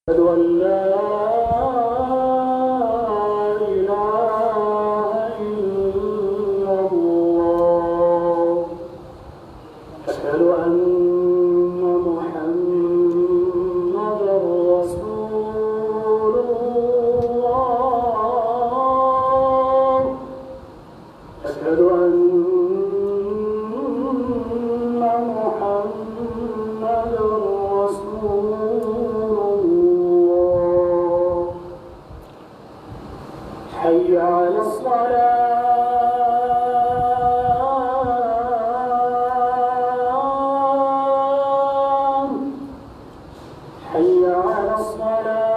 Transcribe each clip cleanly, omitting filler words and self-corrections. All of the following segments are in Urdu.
أشهد أن لا إله إلا الله. أشهد أن محمدا رسول الله. أشهد أن محمدا رسول الله. حي على الصلاة. حي على الصلاة.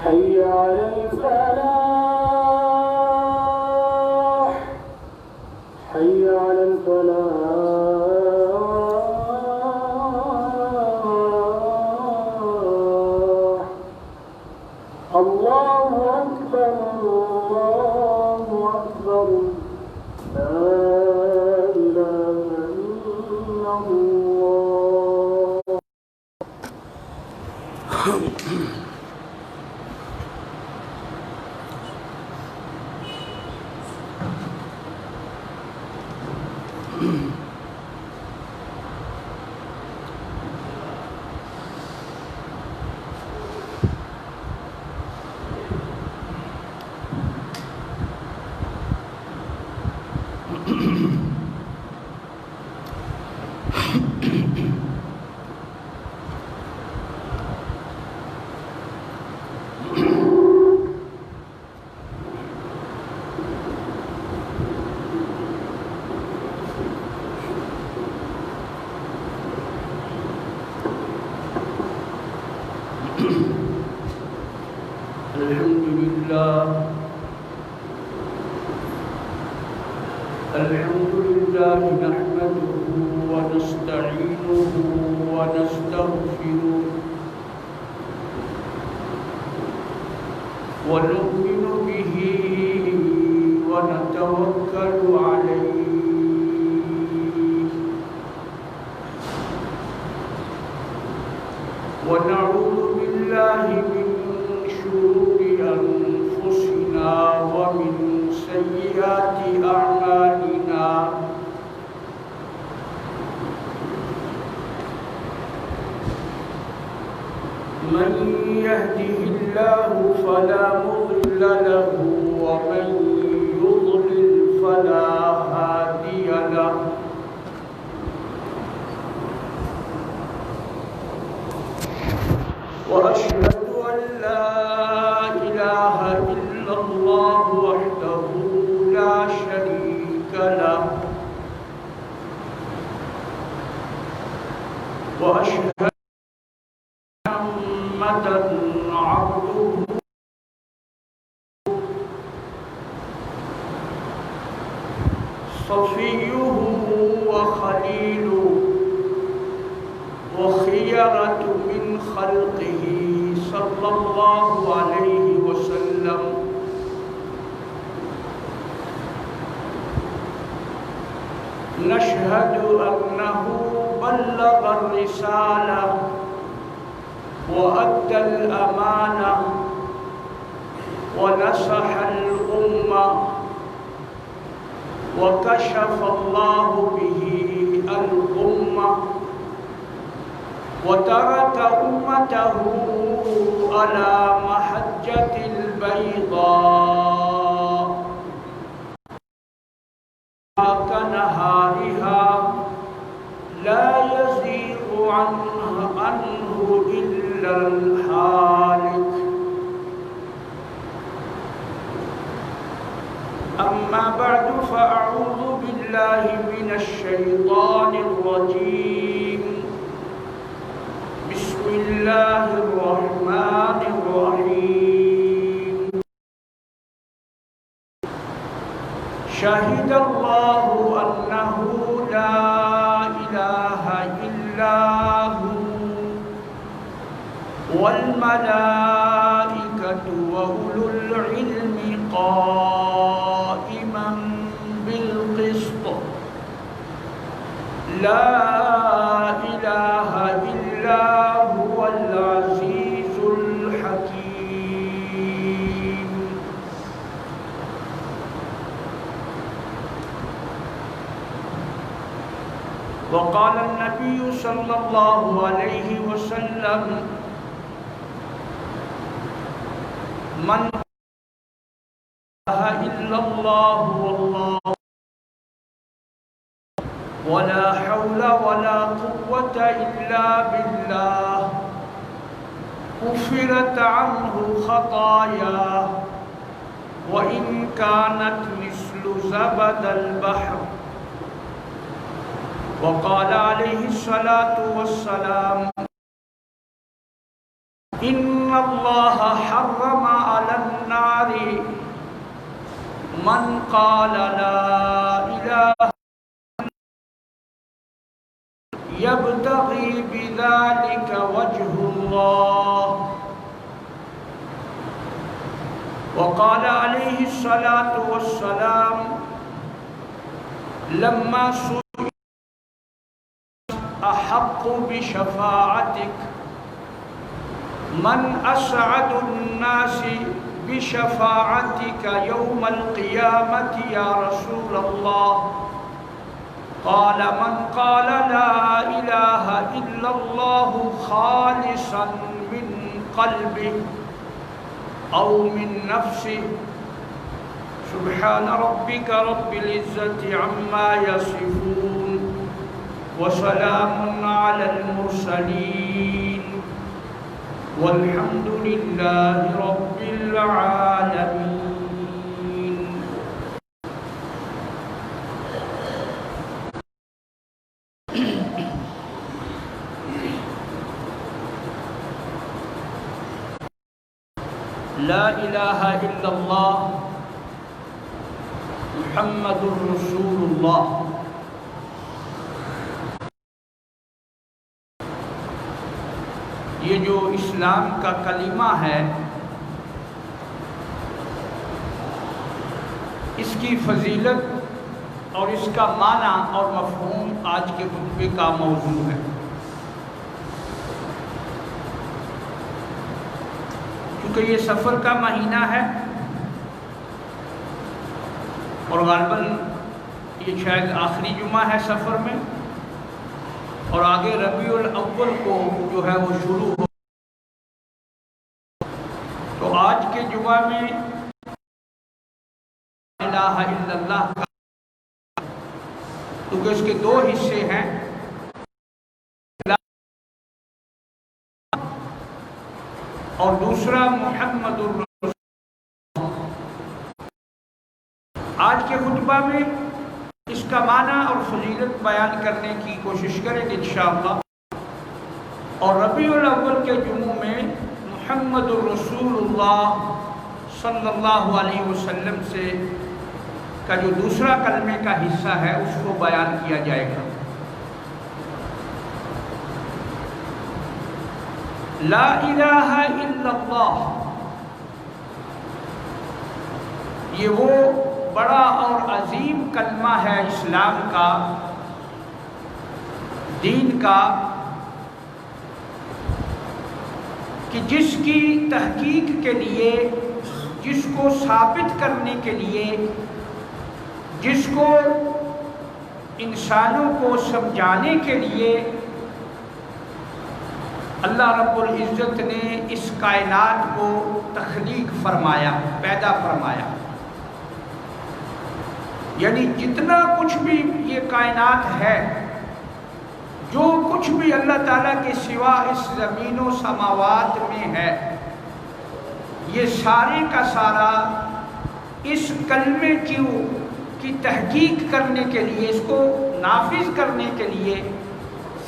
حي على الفلاح. حي على الفلاح. الله أكبر الله أكبر. لا إله إلا الله. الحمد لله نحمده ونستعينه ونستغفره ونؤمن به ونتوكل عليه ونعوذ بالله من شرور أنفسنا ومن سيئات أعمالنا. من يهده الله فلا مضل له ومن يضلل فلا هادي له. وأشهد أن لا إله إلا الله وحده لا شريك له. وأشهد أن محمدا عبده صفيه وخليله وخيرة من خلقه صلى الله عليه وسلم. نشهد أنه بلغ الرسالة وأدى الأمانة ونصح الأمة وكشف الله به الأمة وترك أمته على محجة البيضاء كنهارها لا يزيغ عنه إلا الحالك. أما بعد فأعوذ بالله من الشيطان الرجيم. بسم الله الرحمن الرحيم. شهد الله أنه لا إله إلا هو والملائكة وأولو العلم قائما لا الہ الا هو العزیز الحکیم۔ وقال النبي صلى الله عليه وسلم من لا إله إلا الله والله ولا حول ولا قوة إلا بالله غفرت عنه خطاياه وإن كانت مثل زبد البحر۔ وقال عليه الصلاة والسلام إن الله حرم على النار من قال لا إله يبتغي بذلك وجه الله۔ وقال عليه الصلاة والسلام لما سئل أحق بشفاعتك من أسعد الناس بشفاعتك يوم القيامة يا رسول الله؟ قال من قال لا إله إلا الله خالصا من قلبه أو من نفسه سبحان ربك رب العزة عما يصفون وسلام على المرسلين والحمد لله رب العالمين۔ لا الہ الا اللہ محمد رسول اللہ۔ یہ جو اسلام کا کلمہ ہے اس کی فضیلت اور اس کا معنی اور مفہوم آج کے خطبے کا موضوع ہے۔ کیونکہ یہ سفر کا مہینہ ہے اور غالباً یہ شاید آخری جمعہ ہے سفر میں، اور آگے ربیع الاول کو جو ہے وہ شروع ہو، تو آج کے جمعہ میں لا الہ الا اللہ کا، کیونکہ اس کے دو حصے ہیں، اور دوسرا محمد الرسول۔ آج کے خطبہ میں اس کا معنی اور فضیلت بیان کرنے کی کوشش کریں گے انشاءاللہ، اور ربیع الاول کے جمعوں میں محمد الرسول اللہ صلی اللہ علیہ وسلم سے کا جو دوسرا کلمے کا حصہ ہے اس کو بیان کیا جائے گا۔ لا الہ الا اللہ، یہ وہ بڑا اور عظیم کلمہ ہے اسلام کا، دین کا، کہ جس کی تحقیق کے لیے، جس کو ثابت کرنے کے لیے، جس کو انسانوں کو سمجھانے کے لیے اللہ رب العزت نے اس کائنات کو تخلیق فرمایا، پیدا فرمایا۔ یعنی جتنا کچھ بھی یہ کائنات ہے، جو کچھ بھی اللہ تعالیٰ کے سوا اس زمین و سماوات میں ہے، یہ سارے کا سارا اس کلمے کی تحقیق کرنے کے لیے، اس کو نافذ کرنے کے لیے،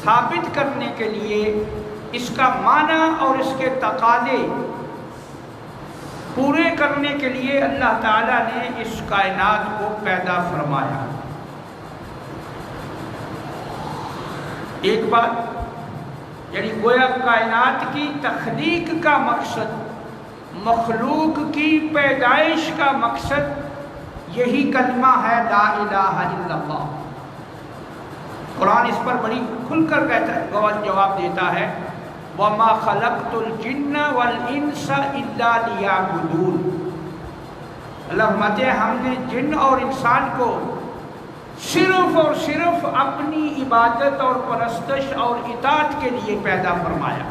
ثابت کرنے کے لیے، اس کا معنی اور اس کے تقاضے پورے کرنے کے لیے اللہ تعالیٰ نے اس کائنات کو پیدا فرمایا۔ ایک بات، یعنی گویا کائنات کی تخلیق کا مقصد، مخلوق کی پیدائش کا مقصد یہی کلمہ ہے لا الہ الا اللہ۔ قرآن اس پر بڑی کھل کر کہتا ہے، جواب دیتا ہے وَمَا خَلَقْتُ الْجِنَّ وَالْإِنسَ إِلَّا لِيَعْبُدُونَ۔ اللہ فرماتے ہیں ہم نے جن اور انسان کو صرف اور صرف اپنی عبادت اور پرستش اور اطاعت کے لیے پیدا فرمایا۔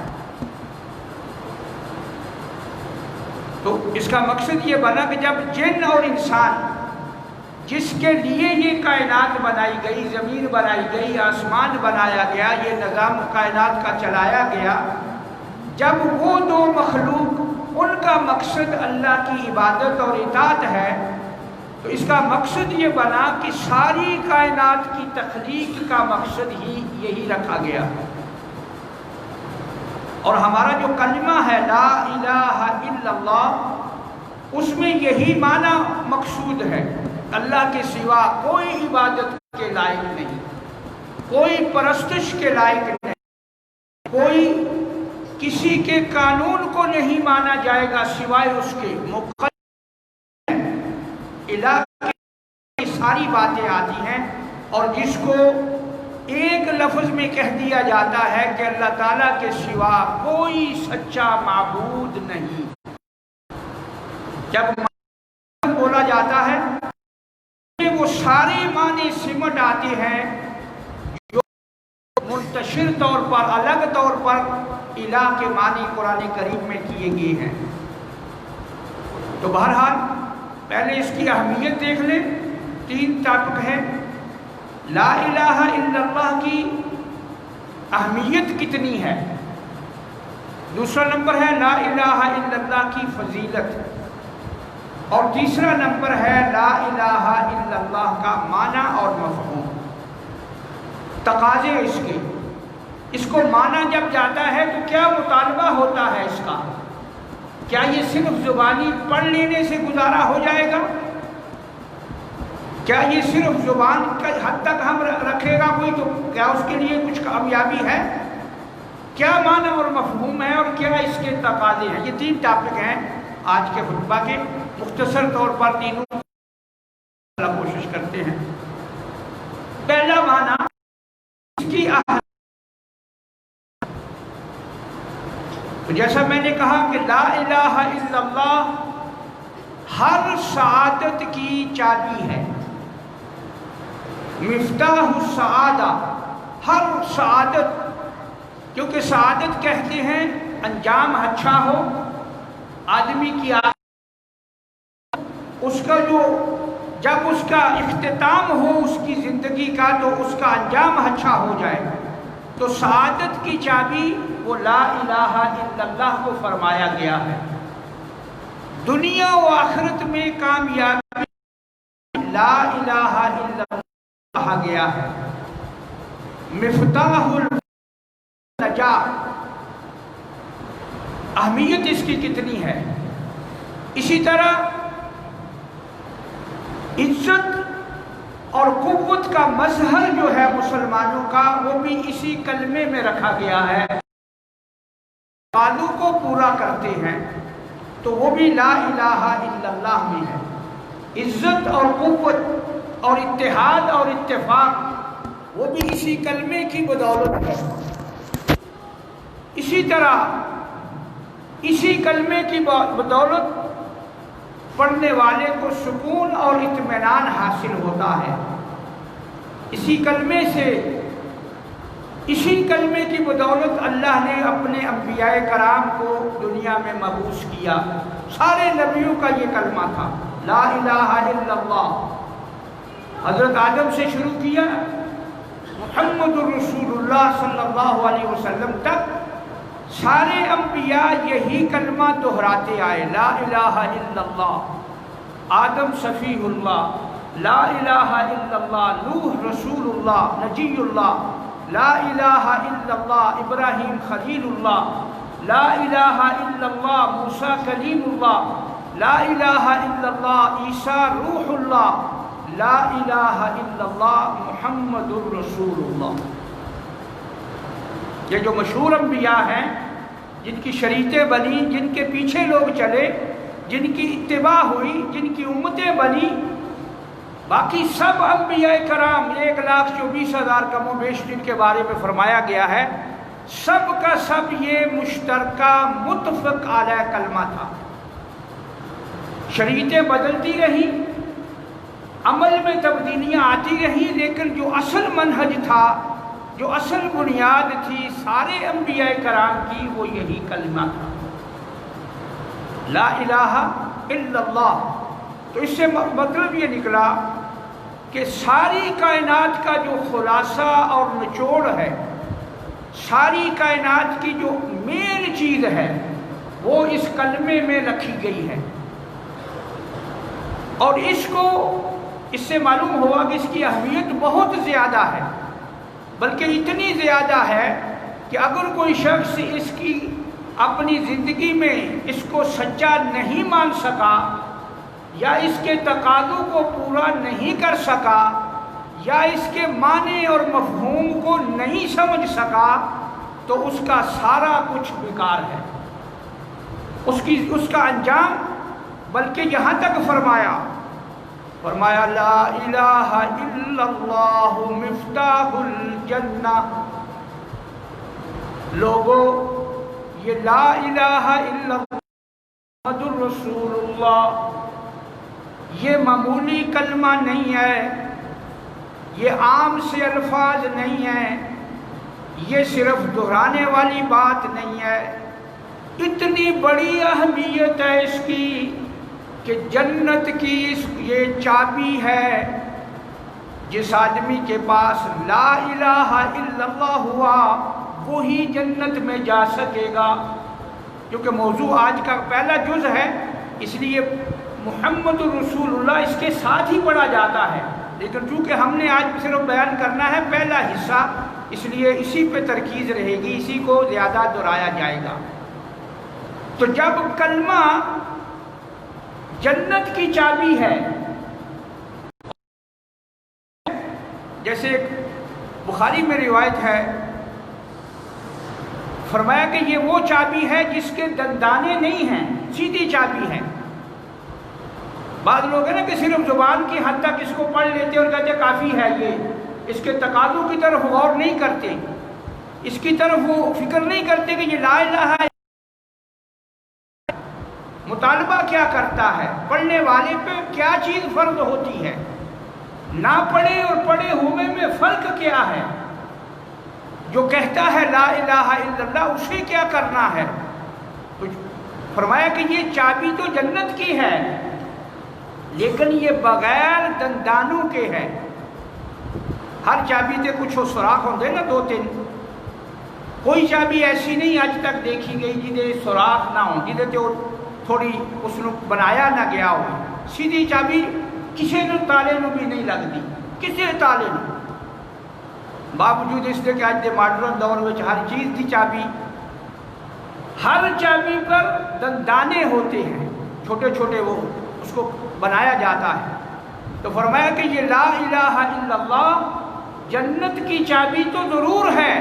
تو اس کا مقصد یہ بنا کہ جب جن اور انسان جس کے لیے یہ کائنات بنائی گئی، زمین بنائی گئی، آسمان بنایا گیا، یہ نظام کائنات کا چلایا گیا، جب وہ دو مخلوق ان کا مقصد اللہ کی عبادت اور اطاعت ہے، تو اس کا مقصد یہ بنا کہ ساری کائنات کی تخلیق کا مقصد ہی یہی رکھا گیا۔ اور ہمارا جو کلمہ ہے لا الہ الا اللہ، اس میں یہی معنی مقصود ہے، اللہ کے سوا کوئی عبادت کے لائق نہیں، کوئی پرستش کے لائق نہیں، کوئی کسی کے قانون کو نہیں مانا جائے گا سوائے اس کے الہ کی ساری باتیں آتی ہیں، اور جس کو ایک لفظ میں کہہ دیا جاتا ہے کہ اللہ تعالیٰ کے سوا کوئی سچا معبود نہیں۔ جب بولا جاتا ہے وہ سارے معنی سمٹ آتے ہیں جو منتشر طور پر، الگ طور پر الہ کے معنی قرآن کریم میں کیے گئے ہیں۔ تو بہرحال پہلے اس کی اہمیت دیکھ لیں، 3 ٹاپک ہیں۔ لا الہ الا اللہ کی اہمیت کتنی ہے، دوسرا نمبر ہے لا الہ الا اللہ کی فضیلت، اور تیسرا نمبر ہے لا الہ الا اللہ کا معنی اور مفہوم، تقاضے اس کے۔ اس کو مانا جب جاتا ہے تو کیا مطالبہ ہوتا ہے اس کا؟ کیا یہ صرف زبانی پڑھ لینے سے گزارا ہو جائے گا؟ کیا یہ صرف زبان کا حد تک ہم رکھے گا کوئی، تو کیا اس کے لیے کچھ کامیابی ہے؟ کیا معنی اور مفہوم ہے، اور کیا اس کے تقاضے ہیں؟ یہ 3 ٹاپک ہیں آج کے خطبہ کے، مختصر طور پر تینوں کوشش کرتے ہیں۔ پہلا معنی اس کی جیسا میں نے کہا کہ لا الہ الا اللہ ہر سعادت کی چابی ہے، مفتاح السعادہ، ہر سعادت، کیونکہ سعادت کہتے ہیں انجام اچھا ہو، آدمی کی اس کا جو جب اس کا اختتام ہو اس کی زندگی کا تو اس کا انجام اچھا ہو جائے، تو سعادت کی چابی وہ لا الہ الا اللہ کو فرمایا گیا ہے۔ دنیا و آخرت میں کامیابی لا الہ الا اللہ کہا گیا ہے، مفتاح النجاح۔ اہمیت اس کی کتنی ہے۔ اسی طرح عزت اور قوت کا مظہر جو ہے مسلمانوں کا، وہ بھی اسی کلمے میں رکھا گیا ہے۔ وعدوں کو پورا کرتے ہیں تو وہ بھی لا الہ الا اللہ میں ہے۔ عزت اور قوت اور اتحاد اور اتفاق وہ بھی اسی کلمے کی بدولت ہے۔ اسی طرح اسی کلمے کی بدولت پڑھنے والے کو سکون اور اطمینان حاصل ہوتا ہے۔ اسی کلمے سے، اسی کلمے کی بدولت اللہ نے اپنے انبیاء کرام کو دنیا میں مبعوث کیا۔ سارے نبیوں کا یہ کلمہ تھا، لا الہ الا اللہ۔ حضرت آدم سے شروع کیا، محمد الرسول اللہ صلی اللہ علیہ وسلم تک سارے انبیاء یہی کلمہ دہراتے آئے، لا الہ الا اللہ۔ آدم صفیہ اللہ، لا الہ الا اللہ۔ نوح رسول اللہ، نجی اللہ، لا الہ الا اللہ۔ ابراہیم خلیل اللہ، لا الہ الا اللہ۔ موسیٰ کلیم اللہ، لا الہ الا اللہ۔ عیسیٰ روح اللہ، لا الہ الا اللہ۔ محمد الرسول اللہ۔ یہ جو مشہور انبیاء ہیں جن کی شریعتیں بنی، جن کے پیچھے لوگ چلے، جن کی اتباع ہوئی، جن کی امتیں بنی، باقی سب انبیاء کرام 1,24,000 کم و بیش جن کے بارے میں فرمایا گیا ہے، سب کا سب یہ مشترکہ متفق علیہ کلمہ تھا۔ شریعتیں بدلتی رہی، عمل میں تبدیلیاں آتی رہی، لیکن جو اصل منہج تھا، جو اصل بنیاد تھی سارے انبیاء کرام کی، وہ یہی کلمہ تھا، لا الہ الا اللہ۔ تو اس سے مطلب یہ نکلا کہ ساری کائنات کا جو خلاصہ اور نچوڑ ہے، ساری کائنات کی جو مین چیز ہے، وہ اس کلمے میں رکھی گئی ہے۔ اور اس سے معلوم ہوا کہ اس کی اہمیت بہت زیادہ ہے، بلکہ اتنی زیادہ ہے کہ اگر کوئی شخص اس کی اپنی زندگی میں اس کو سچا نہیں مان سکا، یا اس کے تقاضوں کو پورا نہیں کر سکا، یا اس کے معنی اور مفہوم کو نہیں سمجھ سکا، تو اس کا سارا کچھ بیکار ہے، اس کا انجام۔ بلکہ یہاں تک فرمایا لا الہ الا اللہ مفتاح الجنہ۔ لوگو، یہ لا الہ الا اللہ محمد الرسول اللہ، یہ معمولی کلمہ نہیں ہے، یہ عام سے الفاظ نہیں ہیں، یہ صرف دہرانے والی بات نہیں ہے، اتنی بڑی اہمیت ہے اس کی کہ جنت کی یہ چابی ہے۔ جس آدمی کے پاس لا الہ الا اللہ ہوا، وہی جنت میں جا سکے گا۔ کیونکہ موضوع آج کا پہلا جز ہے، اس لیے محمد الرسول اللہ اس کے ساتھ ہی پڑھا جاتا ہے، لیکن چونکہ ہم نے آج صرف بیان کرنا ہے پہلا حصہ، اس لیے اسی پہ ترکیز رہے گی، اسی کو زیادہ دہرایا جائے گا۔ تو جب کلمہ جنت کی چابی ہے، جیسے بخاری میں روایت ہے، فرمایا کہ یہ وہ چابی ہے جس کے دندانے نہیں ہیں، سیدھی چابی ہے۔ بعض لوگ ہیں نا کہ صرف زبان کی حد تک اس کو پڑھ لیتے اور کہتے کافی ہے، یہ اس کے تقاضوں کی طرف غور نہیں کرتے، اس کی طرف وہ فکر نہیں کرتے کہ یہ لا الہ ہے مطالبہ کیا کرتا ہے، پڑھنے والے پہ کیا چیز فرض ہوتی ہے، نہ پڑھے اور پڑھے ہوئے میں فرق کیا ہے، جو کہتا ہے لا الہ الا اللہ اسے کیا کرنا ہے۔ تو فرمایا کہ یہ چابی تو جنت کی ہے، لیکن یہ بغیر دندانوں کے ہے۔ ہر چابی تے کچھ سوراخ ہوندے نا، 2-3، کوئی چابی ایسی نہیں اج تک دیکھی گئی جدے سوراخ نہ ہو، جدے تے تھوڑی اس نو بنایا نہ گیا ہو۔ سیدھی چابی کسی نو تالے نو بھی نہیں لگتی، کسی تالے نو، باوجود اس کے کہ اج دے ماڈرن دور میں ہر چیز دی چابی، ہر چابی پر دندانے ہوتے ہیں چھوٹے چھوٹے، وہ اس کو بنایا جاتا ہے۔ تو فرمایا کہ یہ لا الہ الا اللہ جنت کی چابی تو ضرور ہے،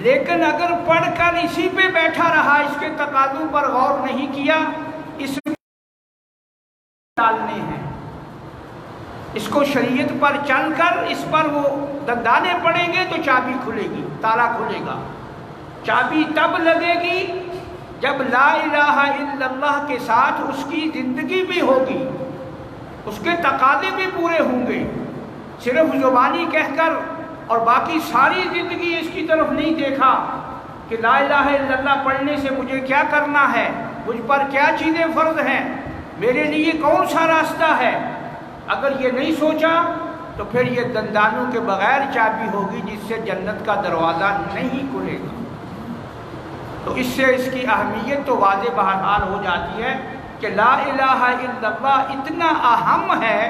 لیکن اگر پڑھ کر اسی پہ بیٹھا رہا، اس کے تقاضوں پر غور نہیں کیا، اس میں ڈالنے ہیں، اس کو شریعت پر چل کر اس پر وہ دندانے پڑیں گے تو چابی کھلے گی، تالا کھلے گا۔ چابی تب لگے گی جب لا الہ الا اللہ کے ساتھ اس کی زندگی بھی ہوگی، اس کے تقاضے بھی پورے ہوں گے۔ صرف زبانی کہہ کر اور باقی ساری زندگی اس کی طرف نہیں دیکھا کہ لا الہ الا اللہ پڑھنے سے مجھے کیا کرنا ہے، مجھ پر کیا چیزیں فرض ہیں، میرے لیے کون سا راستہ ہے، اگر یہ نہیں سوچا تو پھر یہ دندانوں کے بغیر چابی ہوگی جس سے جنت کا دروازہ نہیں کھلے گا۔ تو اس سے اس کی اہمیت تو واضح بہرحال ہو جاتی ہے کہ لا الہ الا اللہ اتنا اہم ہے،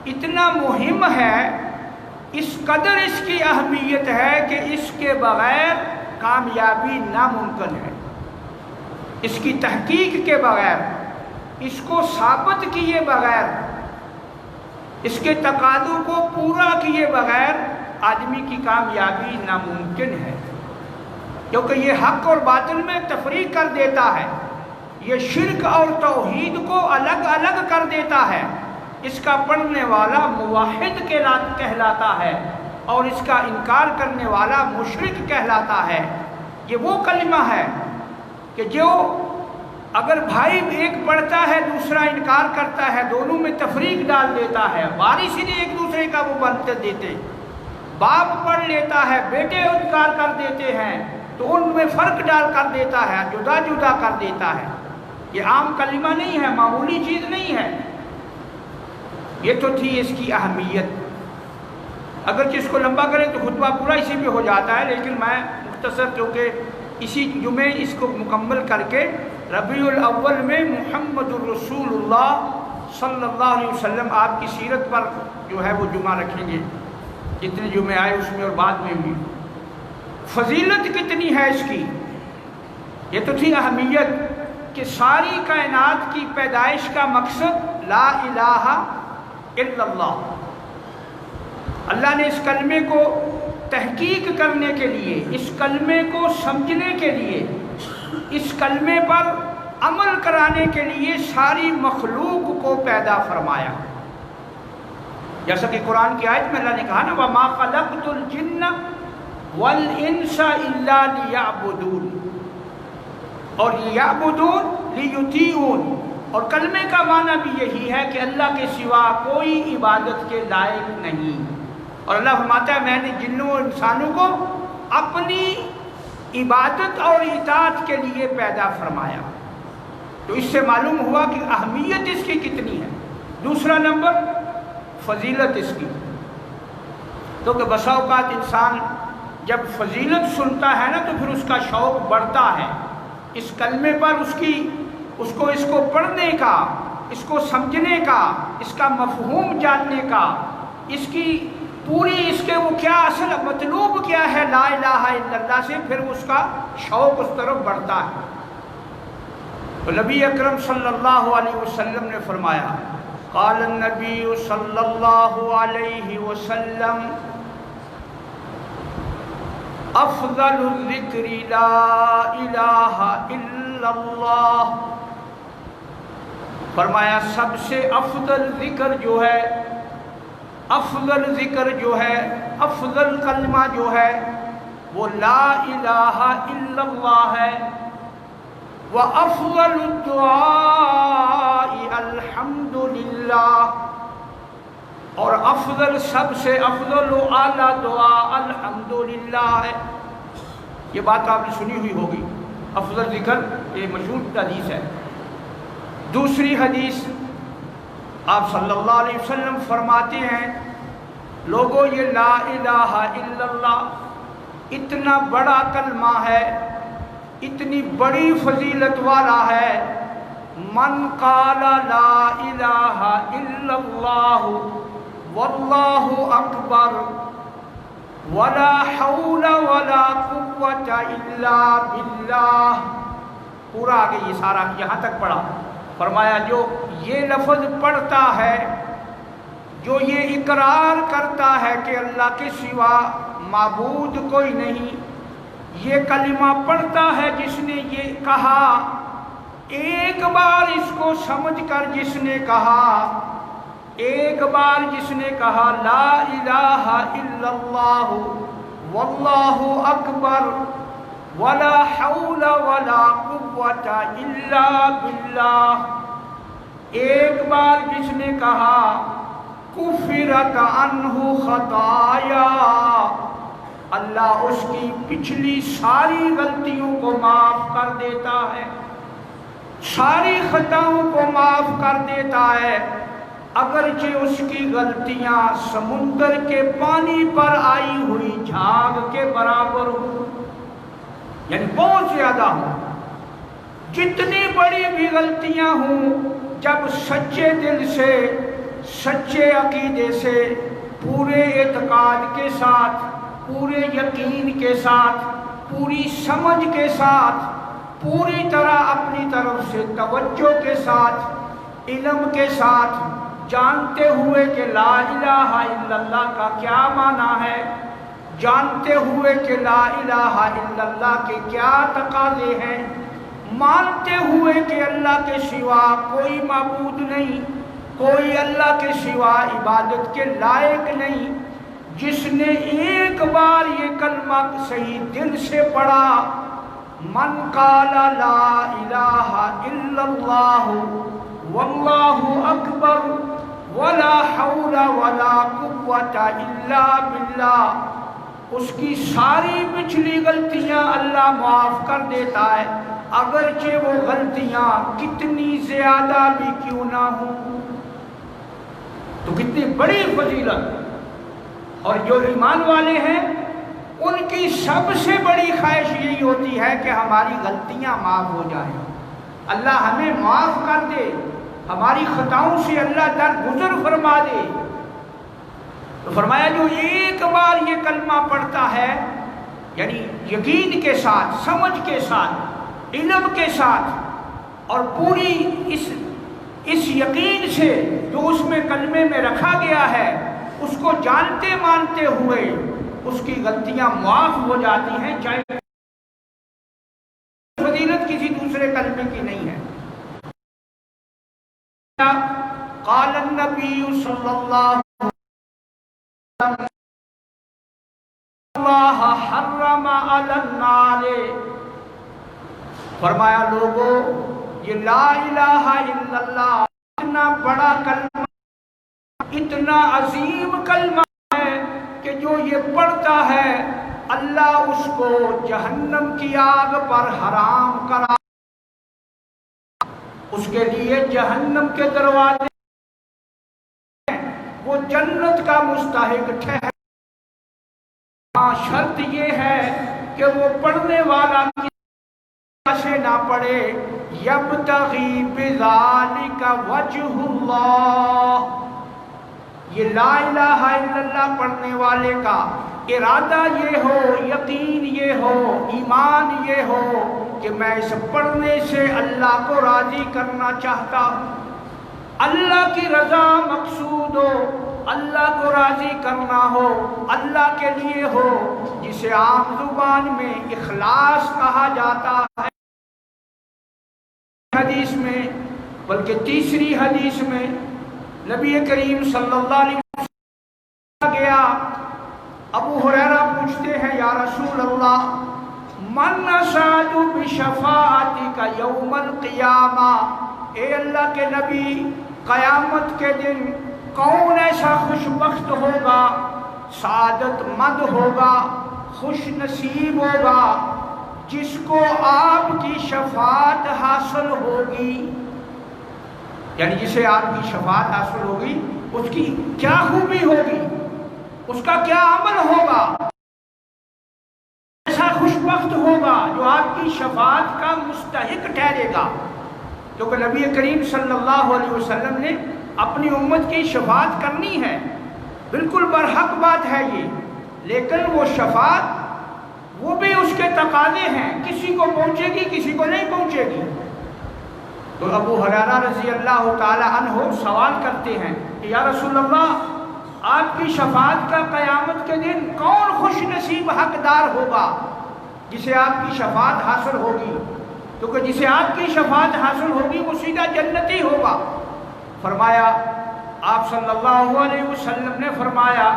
اتنا مہم ہے، اس قدر اس کی اہمیت ہے کہ اس کے بغیر کامیابی ناممکن ہے، اس کی تحقیق کے بغیر، اس کو ثابت کیے بغیر، اس کے تقاضوں کو پورا کیے بغیر آدمی کی کامیابی ناممکن ہے، کیونکہ یہ حق اور باطل میں تفریق کر دیتا ہے، یہ شرک اور توحید کو الگ الگ کر دیتا ہے، اس کا پڑھنے والا موحد کہلاتا ہے اور اس کا انکار کرنے والا مشرک کہلاتا ہے۔ یہ وہ کلمہ ہے کہ جو اگر بھائی ایک پڑھتا ہے دوسرا انکار کرتا ہے، دونوں میں تفریق ڈال دیتا ہے، وارث ہی ایک دوسرے کا وہ بنتے دیتے، باپ پڑھ لیتا ہے بیٹے انکار کر دیتے ہیں تو ان میں فرق ڈال کر دیتا ہے، جدا جدا کر دیتا ہے۔ یہ عام کلمہ نہیں ہے، معمولی چیز نہیں ہے۔ یہ تو تھی اس کی اہمیت۔ اگرچہ اس کو لمبا کریں تو خطبہ پورا اسی پہ ہو جاتا ہے، لیکن میں مختصر کیونکہ اسی جمعے اس کو مکمل کر کے ربیع الاول میں محمد الرسول اللہ صلی اللہ علیہ وسلم آپ کی سیرت پر جو ہے وہ جمعہ رکھیں گے، جتنے جمعے آئے اس میں اور بعد میں بھی۔ فضیلت کتنی ہے اس کی، یہ تو تھی اہمیت کہ ساری کائنات کی پیدائش کا مقصد لا الہ الا اللہ۔ اللہ نے اس کلمے کو تحقیق کرنے کے لیے، اس کلمے کو سمجھنے کے لیے، اس کلمے پر عمل کرانے کے لیے ساری مخلوق کو پیدا فرمایا۔ جیسا کہ قرآن کی آیت میں اللہ نے کہا نا وَمَا خَلَقْتُ الْجِنَّ وَالْإِنسَ إِلَّا لِيَعْبُدُونَ، اور لِيَعْبُدُونَ لِيُطِيعُونَ، اور کلمے کا معنی بھی یہی ہے کہ اللہ کے سوا کوئی عبادت کے لائق نہیں۔ اور اللہ فرماتا ہے میں نے جنوں اور انسانوں کو اپنی عبادت اور اطاعت کے لیے پیدا فرمایا۔ تو اس سے معلوم ہوا کہ اہمیت اس کی کتنی ہے۔ دوسرا نمبر فضیلت اس کی، تو کہ بسا اوقات انسان جب فضیلت سنتا ہے نا تو پھر اس کا شوق بڑھتا ہے اس کلمے پر، اس کو پڑھنے کا، اس کو سمجھنے کا، اس کا مفہوم جاننے کا، اس کی پوری اس کے وہ کیا اصل مطلوب کیا ہے لا الہ الا اللہ سے، پھر اس کا شوق اس طرف بڑھتا ہے۔ تو نبی اکرم صلی اللہ علیہ وسلم نے فرمایا قال النبی صلی اللہ علیہ وسلم افضل الذکر لا الہ الا اللہ، فرمایا سب سے افضل ذکر جو ہے، افضل ذکر جو ہے، افضل کلمہ جو ہے وہ لا الہ الا اللہ ہے۔ وَأَفْضَلُ الدُّعَاءِ الْحَمْدُ لِلَّهِ، اور افضل سب سے افضل و اعلیٰ دعا الحمدللہ ہے۔ یہ بات آپ نے سنی ہوئی ہوگی، افضل ذکر یہ مشہور حدیث ہے۔ دوسری حدیث آپ صلی اللہ علیہ وسلم فرماتے ہیں لوگو یہ لا الہ الا اللہ اتنا بڑا کلمہ ہے، اتنی بڑی فضیلت والا ہے، من قال لا الہ الا اللہ واللہ اکبر ولا حول ولا قوة الا باللہ، پورا آگے یہ سارا یہاں تک پڑھا، فرمایا جو یہ لفظ پڑھتا ہے، جو یہ اقرار کرتا ہے کہ اللہ کے سوا معبود کوئی نہیں، یہ کلمہ پڑھتا ہے جس نے یہ کہا، ایک بار اس کو سمجھ کر جس نے کہا، ایک بار جس نے کہا لا الہ الا اللہ واللہ اکبر ولا حول ولا قوة الا باللہ، ایک بار جس نے کہا کفرت عنہ خطایا، اللہ اس کی پچھلی ساری غلطیوں کو معاف کر دیتا ہے، ساری خطاؤں کو معاف کر دیتا ہے، اگرچہ اس کی غلطیاں سمندر کے پانی پر آئی ہوئی جھاگ کے برابر ہوں، یعنی بہت زیادہ ہوں۔ جتنی بڑی بھی غلطیاں ہوں، جب سچے دل سے، سچے عقیدے سے، پورے اعتقاد کے ساتھ، پورے یقین کے ساتھ، پوری سمجھ کے ساتھ، پوری طرح اپنی طرف سے توجہ کے ساتھ، علم کے ساتھ، جانتے ہوئے کہ لا الہ الا اللہ کا کیا معنی ہے، جانتے ہوئے کہ لا الہ الا اللہ کے کیا تقاضے ہیں، مانتے ہوئے کہ اللہ کے سوا کوئی معبود نہیں، کوئی اللہ کے سوا عبادت کے لائق نہیں۔ جس نے ایک بار یہ کلمہ صحیح دل سے پڑھا، من قال لا الہ الا اللہ واللہ اکبر ولا حول ولا قوت الا باللہ، اس کی ساری پچھلی غلطیاں اللہ معاف کر دیتا ہے، اگرچہ وہ غلطیاں کتنی زیادہ بھی کیوں نہ ہوں۔ تو کتنی بڑی فضیلت۔ اور جو ایمان والے ہیں ان کی سب سے بڑی خواہش یہی ہوتی ہے کہ ہماری غلطیاں معاف ہو جائیں، اللہ ہمیں معاف کر دے، ہماری خطاؤں سے اللہ درگزر فرما دے۔ تو فرمایا جو ایک بار یہ کلمہ پڑھتا ہے، یعنی یقین کے ساتھ، سمجھ کے ساتھ، علم کے ساتھ، اور پوری اس یقین سے جو اس میں کلمے میں رکھا گیا ہے، اس کو جانتے مانتے ہوئے اس کی غلطیاں معاف ہو جاتی ہیں، چاہے فضیلت کسی دوسرے کلمے کی نہیں ہے۔ قال النبی صلی اللہ علیہ وسلم اللہ حرم علی النار، فرمایا لوگوں یہ لا الہ الا اللہ اتنا بڑا کلمہ، اتنا عظیم کلمہ ہے کہ جو یہ پڑھتا ہے اللہ اس کو جہنم کی آگ پر حرام کرا، اس کے لیے جہنم کے دروازے وہ جنت کا مستحق ٹھہرے۔ ہاں شرط یہ ہے کہ وہ پڑھنے والا سے نہ پڑھے، یبتغی بذالک وجہ اللہ، یہ لا الہ الا اللہ پڑھنے والے کا ارادہ یہ ہو، یقین یہ ہو، ایمان یہ ہو کہ میں اس پڑھنے سے اللہ کو راضی کرنا چاہتا ہوں، اللہ کی رضا مقصود ہو، اللہ کو راضی کرنا ہو، اللہ کے لیے ہو، جسے عام زبان میں اخلاص کہا جاتا ہے۔ حدیث میں بلکہ تیسری حدیث میں نبی کریم صلی اللہ علیہ وسلم گیا، ابو ہریرہ پوچھتے ہیں یا رسول اللہ من اسعد بشفاعتک یوم القیامہ، اے اللہ کے نبی قیامت کے دن کون ایسا خوش بخت ہوگا، سعادت مند ہوگا، خوش نصیب ہوگا جس کو آپ کی شفاعت حاصل ہوگی، یعنی جسے آپ کی شفاعت حاصل ہوگی اس کی کیا خوبی ہوگی، اس کا کیا عمل ہوگا، ایسا خوش بخت ہوگا جو آپ کی شفاعت کا مستحق ٹھہرے گا۔ کیونکہ نبی کریم صلی اللہ علیہ وسلم نے اپنی امت کی شفاعت کرنی ہے، بالکل برحق بات ہے یہ، لیکن وہ شفاعت وہ بھی اس کے تقاضے ہیں، کسی کو پہنچے گی کسی کو نہیں پہنچے گی۔ تو ابو ہریرہ رضی اللہ تعالی عنہ سوال کرتے ہیں کہ یا رسول اللہ آپ کی شفاعت کا قیامت کے دن کون خوش نصیب حقدار ہوگا جسے آپ کی شفاعت حاصل ہوگی، کیونکہ جسے آپ کی شفاعت حاصل ہوگی وہ سیدھا جنتی ہوگا۔ فرمایا آپ صلی اللہ علیہ وسلم نے فرمایا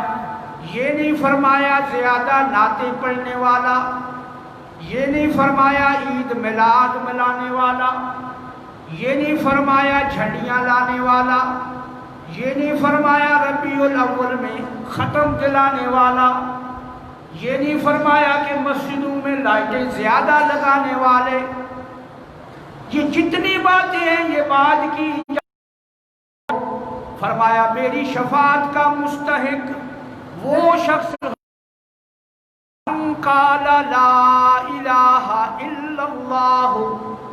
یہ نہیں فرمایا زیادہ نعتیں پڑھنے والا، یہ نہیں فرمایا عید میلاد منانے والا، یہ نہیں فرمایا جھنڈیاں لانے والا، یہ نہیں فرمایا ربیع الاول میں ختم دلانے والا، یہ نہیں فرمایا کہ مسجدوں میں لائٹیں زیادہ لگانے والے، یہ جتنی باتیں ہیں یہ بعد کی۔ فرمایا میری شفاعت کا مستحق وہ شخص من قال لا الہ الا اللہ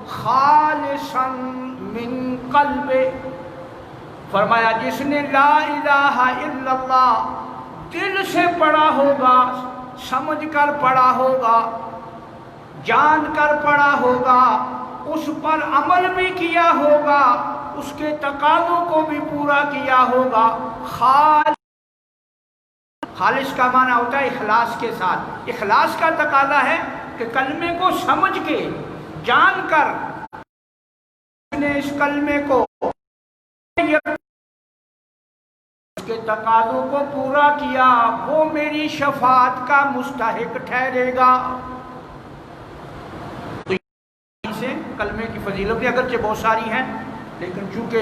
خالصا من قلب، فرمایا جس نے لا الہ الا اللہ دل سے پڑھا ہوگا، سمجھ کر پڑھا ہوگا، جان کر پڑھا ہوگا، اس پر عمل بھی کیا ہوگا، اس کے تقاضوں کو بھی پورا کیا ہوگا، خالص کا معنی ہوتا ہے اخلاص کے ساتھ۔ اخلاص کا تقاضا ہے کہ کلمے کو سمجھ کے جان کر اس کلمے کو کے تقاضوں کو پورا کیا وہ میری شفاعت کا مستحق ٹھہرے گا۔ تو سے کلمے کی فضیلتیں اگرچہ بہت ساری ہیں، لیکن چونکہ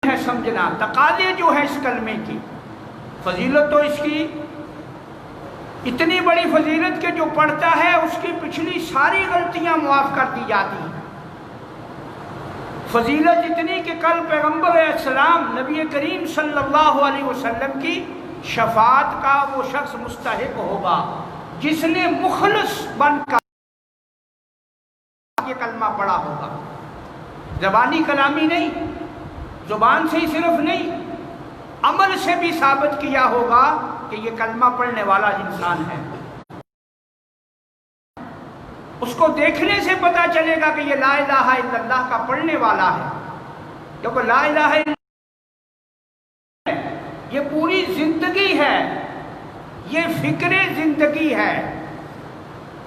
ہے سمجھنا تقاضے جو ہے اس کلمے کی فضیلت، تو اس کی اتنی بڑی فضیلت کہ جو پڑھتا ہے اس کی پچھلی ساری غلطیاں معاف کر دی جاتی ہیں۔ فضیلت اتنی کہ کل پیغمبر علیہ السلام نبی کریم صلی اللہ علیہ وسلم کی شفاعت کا وہ شخص مستحق ہوگا جس نے مخلص بن کر یہ کلمہ پڑھا ہوگا، زبانی کلامی نہیں، زبان سے ہی صرف نہیں، عمل سے بھی ثابت کیا ہوگا کہ یہ کلمہ پڑھنے والا انسان ہے۔ اس کو دیکھنے سے پتا چلے گا کہ یہ لا الہ الا اللہ کا پڑھنے والا ہے، کیونکہ لا الہ الا اللہ یہ پوری زندگی ہے، یہ فکر زندگی ہے۔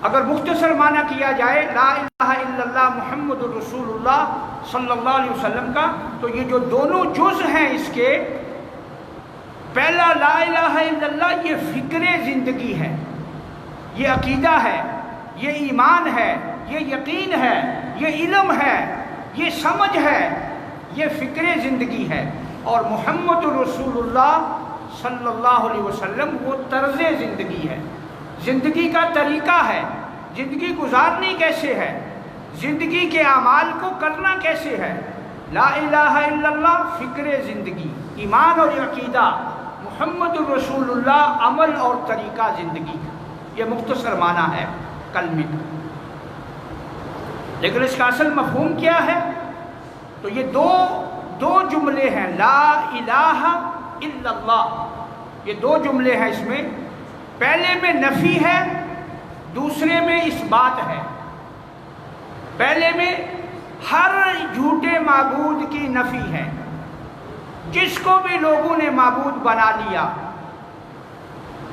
اگر مختصر معنی کیا جائے لا الہ الا اللہ محمد الرسول اللہ صلی اللہ علیہ وسلم کا، تو یہ جو دونوں جز ہیں اس کے، پہلا لا الہ الا اللہ یہ فکر زندگی ہے، یہ عقیدہ ہے، یہ ایمان ہے، یہ یقین ہے، یہ علم ہے، یہ سمجھ ہے، یہ فکر زندگی ہے۔ اور محمد رسول اللہ صلی اللہ علیہ وسلم وہ طرز زندگی ہے، زندگی کا طریقہ ہے، زندگی گزارنی کیسے ہے، زندگی کے اعمال کو کرنا کیسے ہے۔ لا الہ الا اللہ فکر زندگی، ایمان اور عقیدہ، محمد رسول اللہ عمل اور طریقہ زندگی کا، یہ مختصر معنی ہے کلمے کا۔ لیکن اس کا اصل مفہوم کیا ہے؟ تو یہ دو جملے ہیں، لا الہ الا اللہ، یہ دو جملے ہیں اس میں، پہلے میں نفی ہے، دوسرے میں اس بات ہے۔ پہلے میں ہر جھوٹے معبود کی نفی ہے، جس کو بھی لوگوں نے معبود بنا لیا،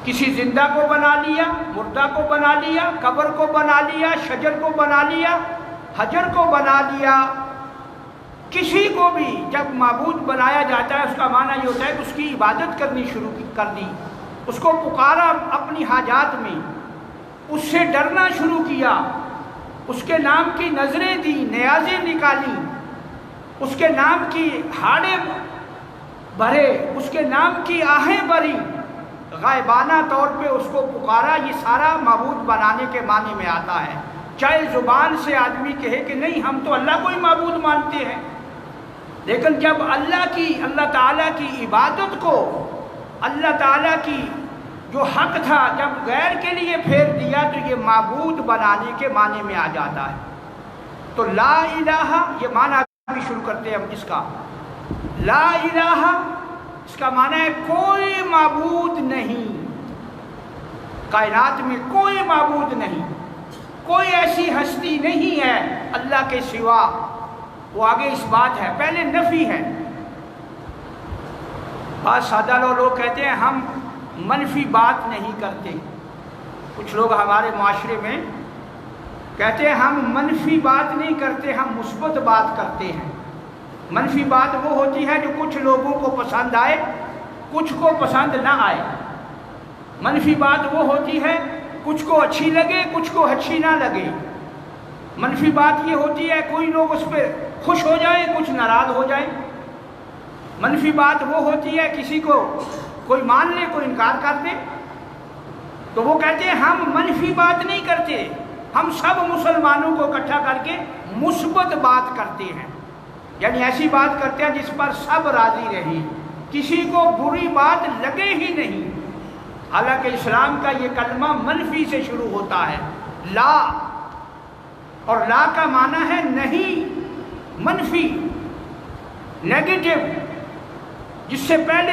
کسی زندہ کو بنا لیا، مردہ کو بنا لیا، قبر کو بنا لیا، شجر کو بنا لیا، حجر کو بنا لیا، کسی کو بھی جب معبود بنایا جاتا ہے اس کا معنی یہ ہوتا ہے کہ اس کی عبادت کرنی شروع کر دی، اس کو پکارا اپنی حاجات میں، اس سے ڈرنا شروع کیا، اس کے نام کی نظریں دی، نیازیں نکالی، اس کے نام کی ہاڑے بھرے، اس کے نام کی آہیں بھری، غائبانہ طور پہ اس کو پکارا، یہ سارا معبود بنانے کے معنی میں آتا ہے۔ چاہے زبان سے آدمی کہے کہ نہیں ہم تو اللہ کو ہی معبود مانتے ہیں، لیکن جب اللہ تعالیٰ کی عبادت کو، اللہ تعالیٰ کی جو حق تھا جب غیر کے لیے پھیر دیا تو یہ معبود بنانے کے معنی میں آ جاتا ہے۔ تو لا الہ یہ معنی بھی شروع کرتے ہیں ہم اس کا، لا الہ اس کا معنی ہے کوئی معبود نہیں، کائنات میں کوئی معبود نہیں، کوئی ایسی ہستی نہیں ہے اللہ کے سوا۔ وہ آگے اس بات ہے، پہلے نفی ہے۔ بعض سادہ لوگ کہتے ہیں ہم منفی بات نہیں کرتے، کچھ لوگ ہمارے معاشرے میں کہتے ہیں ہم منفی بات نہیں کرتے، ہم مثبت بات کرتے ہیں۔ منفی بات وہ ہوتی ہے جو کچھ لوگوں کو پسند آئے، کچھ کو پسند نہ آئے۔ منفی بات وہ ہوتی ہے کچھ کو اچھی لگے، کچھ کو اچھی نہ لگے۔ منفی بات یہ ہوتی ہے کوئی لوگ اس پہ خوش ہو جائیں، کچھ ناراض ہو جائیں۔ منفی بات وہ ہوتی ہے کسی کو کوئی مان لے، کوئی انکار کر دے۔ تو وہ کہتے ہیں ہم منفی بات نہیں کرتے، ہم سب مسلمانوں کو اکٹھا کر کے مثبت بات کرتے ہیں، یعنی ایسی بات کرتے ہیں جس پر سب راضی رہیں، کسی کو بری بات لگے ہی نہیں۔ حالانکہ اسلام کا یہ کلمہ منفی سے شروع ہوتا ہے، لا، اور لا کا معنی ہے نہیں، منفی، نیگیٹو، جس سے پہلے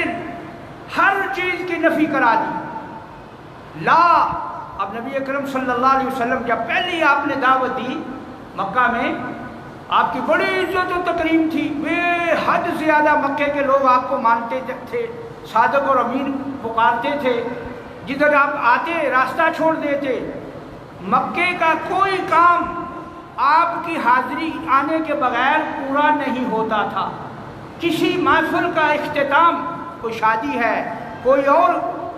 ہر چیز کی نفی کرا دی۔ لا، اب نبی اکرم صلی اللہ علیہ وسلم جب پہلی آپ نے دعوت دی مکہ میں، آپ کی بڑی عزت و تکریم تھی، بے حد زیادہ مکے کے لوگ آپ کو مانتے تھے، صادق اور امین پکارتے تھے، جدھر آپ آتے راستہ چھوڑ دیتے۔ مکے کا کوئی کام آپ کی حاضری آنے کے بغیر پورا نہیں ہوتا تھا، کسی محفل کا اختتام، کوئی شادی ہے، کوئی اور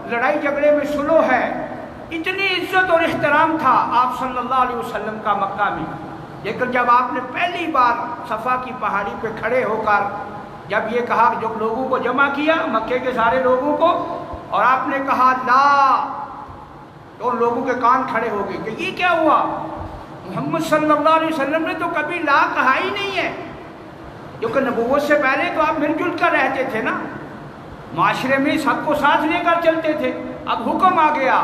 لڑائی جھگڑے میں سلو ہے، اتنی عزت اور احترام تھا آپ صلی اللہ علیہ وسلم کا مکہ میں. لیکن جب آپ نے پہلی بار صفا کی پہاڑی پہ کھڑے ہو کر جب یہ کہا، جب لوگوں کو جمع کیا، مکے کے سارے لوگوں کو، اور آپ نے کہا لا، تو ان لوگوں کے کان کھڑے ہو گئے کہ یہ کیا ہوا؟ محمد صلی اللہ علیہ وسلم نے تو کبھی لا کہا ہی نہیں ہے. کیونکہ نبوت سے پہلے تو آپ مل جل کر رہتے تھے نا، معاشرے میں سب کو ساتھ لے کر چلتے تھے. اب حکم آ گیا،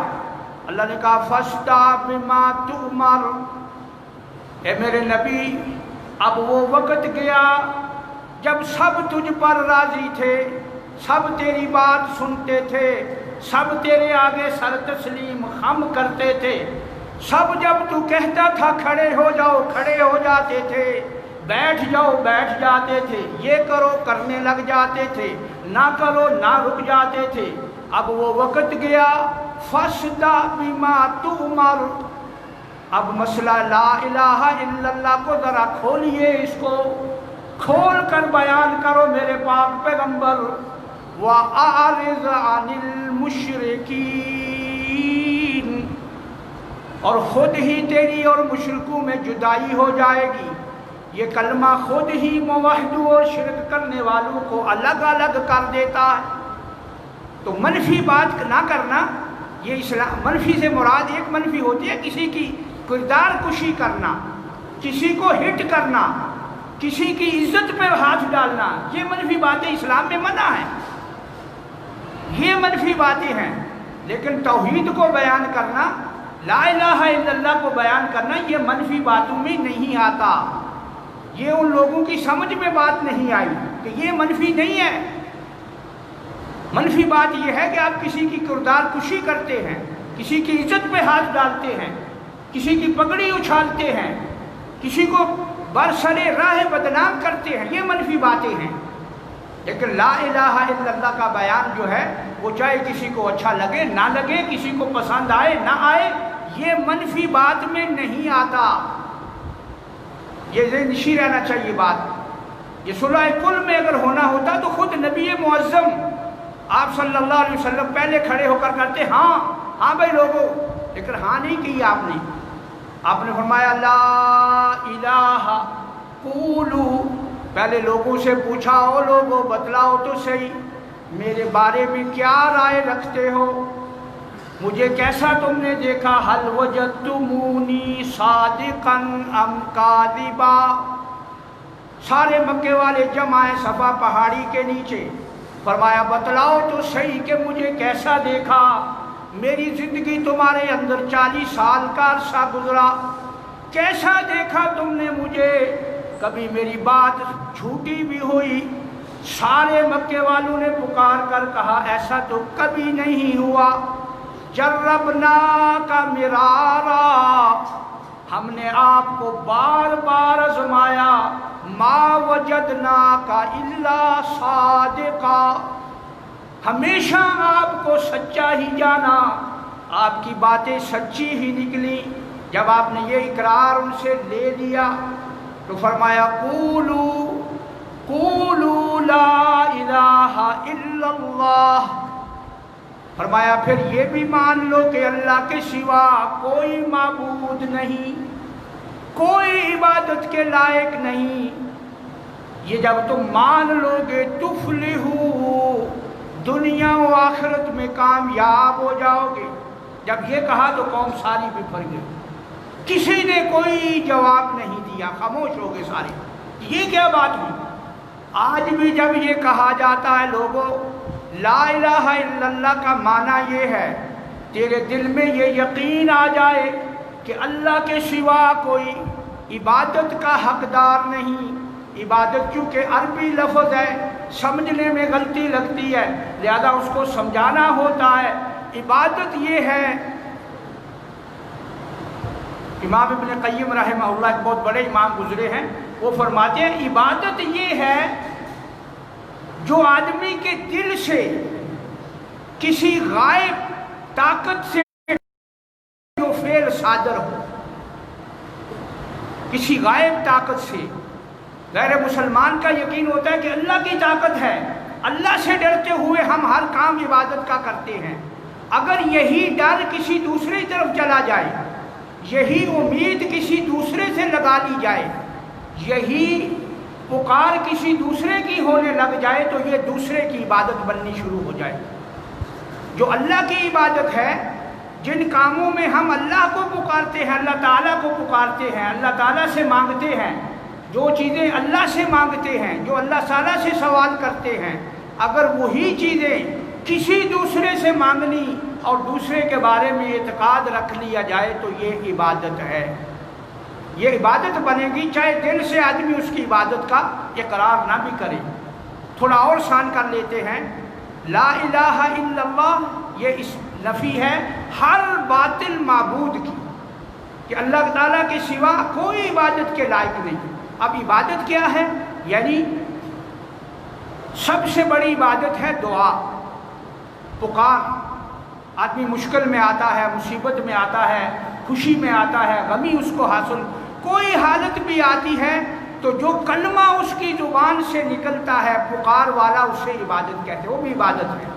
اللہ نے کہا فَاسْتَعْ بِمَا تُؤْمَرُ، اے میرے نبی اب وہ وقت گیا جب سب تجھ پر راضی تھے، سب تیری بات سنتے تھے، سب تیرے آگے سر تسلیم خم کرتے تھے، سب جب تو کہتا تھا کھڑے ہو جاؤ کھڑے ہو جاتے تھے، بیٹھ جاؤ بیٹھ جاتے تھے، یہ کرو کرنے لگ جاتے تھے، نہ کرو نہ رک جاتے تھے. اب وہ وقت گیا، فَاسْتَعْ بِمَا تُؤْمَرُ. اب مسئلہ لا الہ الا اللہ کو ذرا کھولیے، اس کو کھول کر بیان کرو میرے پاک پیغمبر. وَأَعْرِضْ عَنِ الْمُشْرِكِينَ، اور خود ہی تیری اور مشرکوں میں جدائی ہو جائے گی. یہ کلمہ خود ہی موحدوں اور شرک کرنے والوں کو الگ الگ کر دیتا ہے. تو منفی بات نہ کرنا، یہ اسلام. منفی سے مراد ایک منفی ہوتی ہے کسی کی کردار کشی کرنا، کسی کو ہٹ کرنا، کسی کی عزت پہ ہاتھ ڈالنا، یہ منفی باتیں اسلام میں منع ہیں، یہ منفی باتیں ہیں. لیکن توحید کو بیان کرنا، لا الہ الا اللہ کو بیان کرنا، یہ منفی باتوں میں نہیں آتا. یہ ان لوگوں کی سمجھ میں بات نہیں آئی کہ یہ منفی نہیں ہے. منفی بات یہ ہے کہ آپ کسی کی کردار کشی کرتے ہیں، کسی کی عزت پہ ہاتھ ڈالتے ہیں، کسی کی پگڑی اچھالتے ہیں، کسی کو برسرے راہ بدنام کرتے ہیں، یہ منفی باتیں ہیں. لیکن لا الہ الا اللہ کا بیان جو ہے وہ چاہے کسی کو اچھا لگے نہ لگے، کسی کو پسند آئے نہ آئے، یہ منفی بات میں نہیں آتا. یہ ذہن نشین رہنا چاہیے بات. یہ صلح کل میں اگر ہونا ہوتا تو خود نبی معظم آپ صلی اللہ علیہ وسلم پہلے کھڑے ہو کر کرتے ہاں ہاں بھائی لوگوں، لیکن ہاں نہیں کی آپ نے. آپ نے فرمایا لا الہ قولو، پہلے لوگوں سے پوچھا او لوگوں بتلاؤ تو صحیح میرے بارے میں کیا رائے رکھتے ہو، مجھے کیسا تم نے دیکھا، حل وجدتمونی صادقا ام کاذبا. سارے مکے والے جمع ہیں صفا پہاڑی کے نیچے. فرمایا بتلاؤ تو صحیح کہ مجھے کیسا دیکھا، میری زندگی تمہارے اندر 40 سال کا عرصہ گزرا، کیسا دیکھا تم نے مجھے، کبھی میری بات جھوٹی بھی ہوئی. سارے مکے والوں نے پکار کر کہا ایسا تو کبھی نہیں ہوا. جربنا کا مرارا، ہم نے آپ کو بار بار آزمایا. ما وجدنا کا الا صادقا، ہمیشہ آپ کو سچا ہی جانا، آپ کی باتیں سچی ہی نکلی. جب آپ نے یہ اقرار ان سے لے لیا تو فرمایا قولو قولو لا الہ الا اللہ. فرمایا پھر یہ بھی مان لو کہ اللہ کے سوا کوئی معبود نہیں، کوئی عبادت کے لائق نہیں. یہ جب تم مان لو گے تفلحو، دنیا و آخرت میں کامیاب ہو جاؤ گے. جب یہ کہا تو قوم ساری بفر گئی، کسی نے کوئی جواب نہیں دیا، خاموش ہو گئے سارے. یہ کیا بات ہوئی؟ آج بھی جب یہ کہا جاتا ہے لوگوں لا الہ الا اللہ کا معنی یہ ہے تیرے دل میں یہ یقین آ جائے کہ اللہ کے سوا کوئی عبادت کا حقدار نہیں. عبادت چونکہ عربی لفظ ہے، سمجھنے میں غلطی لگتی ہے، لہذا اس کو سمجھانا ہوتا ہے. عبادت یہ ہے، امام ابن قیم رحمہ اللہ ایک بہت بڑے امام گزرے ہیں، وہ فرماتے ہیں عبادت یہ ہے جو آدمی کے دل سے کسی غائب طاقت سے جو فعل صادر ہو، کسی غائب طاقت سے غیر مسلمان کا یقین ہوتا ہے کہ اللہ کی طاقت ہے، اللہ سے ڈرتے ہوئے ہم ہر کام عبادت کا کرتے ہیں۔ اگر یہی ڈر کسی دوسری طرف چلا جائے، یہی امید کسی دوسرے سے لگا لی جائے، یہی پکار کسی دوسرے کی ہونے لگ جائے، تو یہ دوسرے کی عبادت بننی شروع ہو جائے۔ جو اللہ کی عبادت ہے، جن کاموں میں ہم اللہ کو پکارتے ہیں، اللہ تعالیٰ کو پکارتے ہیں، اللہ تعالیٰ سے مانگتے ہیں، جو چیزیں اللہ سے مانگتے ہیں، جو اللہ تعالیٰ سے سوال کرتے ہیں، اگر وہی چیزیں کسی دوسرے سے مانگنی اور دوسرے کے بارے میں اعتقاد رکھ لیا جائے تو یہ عبادت ہے، یہ عبادت بنے گی، چاہے دل سے آدمی اس کی عبادت کا اقرار نہ بھی کرے۔ تھوڑا اور آسان کر لیتے ہیں، لا الہ الا اللہ، یہ اس نفی ہے ہر باطل معبود کی، کہ اللہ تعالیٰ کے سوا کوئی عبادت کے لائق نہیں۔ اب عبادت کیا ہے؟ یعنی سب سے بڑی عبادت ہے دعا، پکار۔ آدمی مشکل میں آتا ہے، مصیبت میں آتا ہے، خوشی میں آتا ہے، غمی اس کو حاصل، کوئی حالت بھی آتی ہے تو جو کلمہ اس کی زبان سے نکلتا ہے پکار والا، اسے عبادت کہتے ہیں، وہ بھی عبادت ہے۔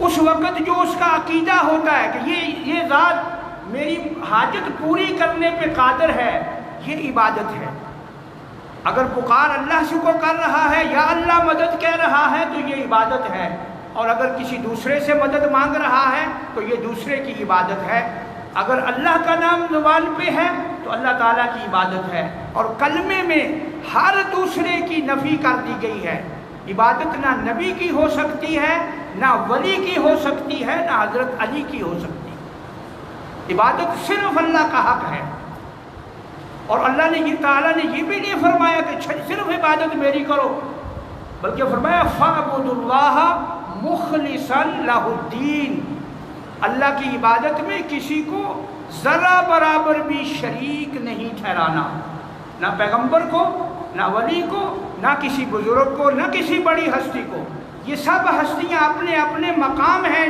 اس وقت جو اس کا عقیدہ ہوتا ہے کہ یہ ذات میری حاجت پوری کرنے پہ قادر ہے، یہ عبادت ہے۔ اگر پکار اللہ سے کو کر رہا ہے یا اللہ مدد کہہ رہا ہے تو یہ عبادت ہے، اور اگر کسی دوسرے سے مدد مانگ رہا ہے تو یہ دوسرے کی عبادت ہے۔ اگر اللہ کا نام زبان پہ ہے تو اللہ تعالیٰ کی عبادت ہے، اور کلمے میں ہر دوسرے کی نفی کر دی گئی ہے۔ عبادت نہ نبی کی ہو سکتی ہے، نہ ولی کی ہو سکتی ہے، نہ حضرت علی کی ہو سکتی ہے۔ عبادت صرف اللہ کا حق ہے، اور اللہ نے تعالیٰ نے یہ بھی نہیں فرمایا کہ صرف عبادت میری کرو، بلکہ فرمایا فَاعْبُدُوا اللَّهَ مُخْلِصًا لَهُ الدِّينَ، اللہ کی عبادت میں کسی کو ذرا برابر بھی شریک نہیں ٹھہرانا، نہ پیغمبر کو، نہ ولی کو، نہ کسی بزرگ کو، نہ کسی بڑی ہستی کو۔ یہ سب ہستیاں اپنے اپنے مقام ہیں،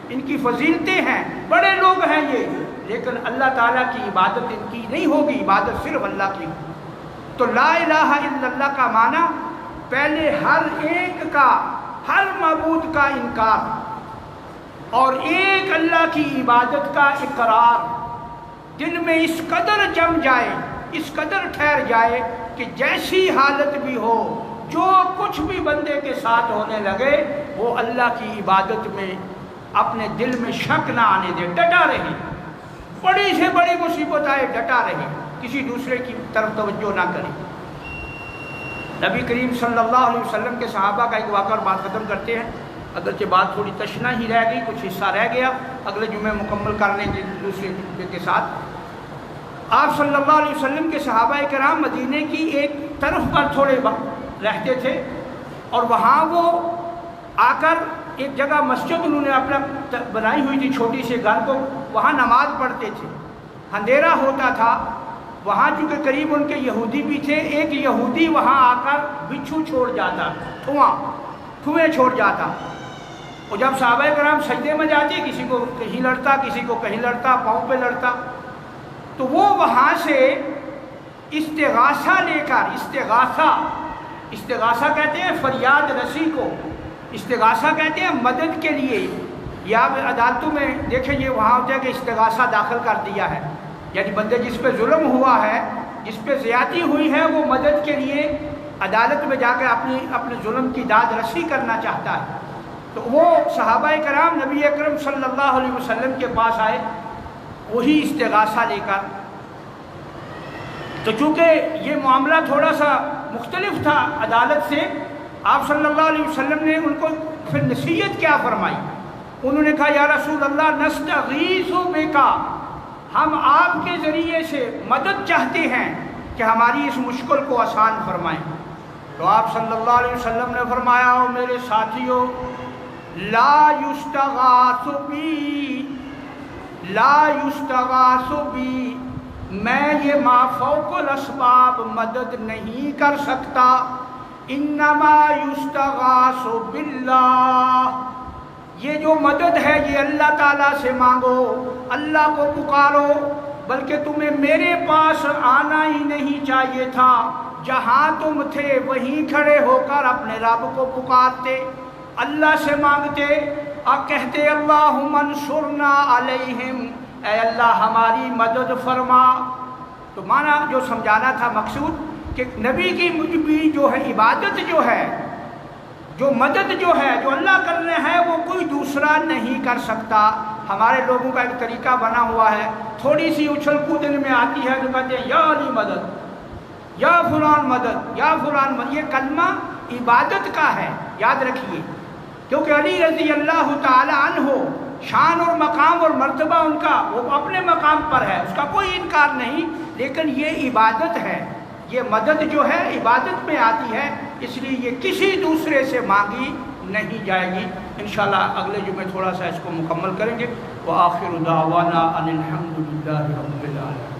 ان کی فضیلتیں ہیں، بڑے لوگ ہیں یہ، لیکن اللہ تعالیٰ کی عبادت ان کی نہیں ہوگی، عبادت صرف اللہ کی ہوگی۔ تو لا الہ الا اللہ کا معنی پہلے ہر ایک کا، ہر معبود کا انکار، اور ایک اللہ کی عبادت کا اقرار، دل میں اس قدر جم جائے، اس قدر ٹھہر جائے کہ جیسی حالت بھی ہو، جو کچھ بھی بندے کے ساتھ ہونے لگے، وہ اللہ کی عبادت میں اپنے دل میں شک نہ آنے دے، ڈٹا رہے، بڑی سے بڑی مصیبت آئے ڈٹا رہے، کسی دوسرے کی طرف توجہ نہ کرے۔ نبی کریم صلی اللہ علیہ وسلم کے صحابہ کا ایک واقعہ اور بات ختم کرتے ہیں، اگرچہ بات تھوڑی تشنا ہی رہ گئی، کچھ حصہ رہ گیا، اگلے جمعے مکمل کرنے کے دوسرے جمعے کے ساتھ۔ آپ صلی اللہ علیہ وسلم کے صحابہ کرام مدینے کی ایک طرف پر تھوڑے وقت رہتے تھے، اور وہاں وہ آ کر ایک جگہ مسجد انہوں نے اپنا بنائی ہوئی تھی، چھوٹی سے گھر کو، وہاں نماز پڑھتے تھے۔ اندھیرا ہوتا تھا، وہاں چونکہ قریب ان کے یہودی بھی تھے، ایک یہودی وہاں آ کر بچھو چھوڑ جاتا، دھوئیں چھوڑ جاتا، اور جب صحابہ کرام سجدے میں جاتے، کسی کو کہیں لڑتا، کسی کو کہیں لڑتا، پاؤں پہ لڑتا، تو وہ وہاں سے استغاثہ لے کر، استغاثہ کہتے ہیں فریاد رسی کو، استغاثہ کہتے ہیں مدد کے لیے، یا عدالتوں میں دیکھیں یہ وہاں ہوتا ہے کہ استغاثہ داخل کر دیا ہے، یعنی بندے جس پہ ظلم ہوا ہے، جس پہ زیادتی ہوئی ہے، وہ مدد کے لیے عدالت میں جا کے اپنے ظلم کی داد رسی کرنا چاہتا ہے۔ تو وہ صحابہ کرام نبی اکرم صلی اللہ علیہ وسلم کے پاس آئے، وہی استغاثہ لے کر۔ تو چونکہ یہ معاملہ تھوڑا سا مختلف تھا عدالت سے، آپ صلی اللہ علیہ وسلم نے ان کو پھر نصیحت کیا فرمائی؟ انہوں نے کہا یا رسول اللہ نستغیث بک، ہم آپ کے ذریعے سے مدد چاہتے ہیں کہ ہماری اس مشکل کو آسان فرمائیں۔ تو آپ صلی اللہ علیہ وسلم نے فرمایا، او میرے ساتھیو، لا یستغاث بی، لا یستغاث بی، میں یہ ما فوق الاسباب مدد نہیں کر سکتا، انما یستغاث باللہ، یہ جو مدد ہے یہ اللہ تعالیٰ سے مانگو، اللہ کو پکارو، بلکہ تمہیں میرے پاس آنا ہی نہیں چاہیے تھا، جہاں تم تھے وہیں کھڑے ہو کر اپنے رب کو پکارتے، اللہ سے مانگتے اور کہتے اللہم انصرنا علیہم، اے اللہ ہماری مدد فرما۔ تو مانا جو سمجھانا تھا مقصود کہ نبی کی بھی جو ہے عبادت جو ہے، جو مدد جو ہے، جو اللہ کرنا ہے وہ کوئی دوسرا نہیں کر سکتا۔ ہمارے لوگوں کا ایک طریقہ بنا ہوا ہے، تھوڑی سی اچھل کود ان میں آتی ہے تو کہتے ہیں یا علی مدد، یا فلان مدد، یا فلان مدد۔ یہ کلمہ عبادت کا ہے، یاد رکھیے، کیونکہ علی رضی اللہ تعالی عنہ شان اور مقام اور مرتبہ ان کا وہ اپنے مقام پر ہے، اس کا کوئی انکار نہیں، لیکن یہ عبادت ہے، یہ مدد جو ہے عبادت میں آتی ہے، اس لیے یہ کسی دوسرے سے مانگی نہیں جائے گی۔ انشاءاللہ اگلے جمعے تھوڑا سا اس کو مکمل کریں گے۔ وآخر دعوانا ان الحمد للہ رب العالمین۔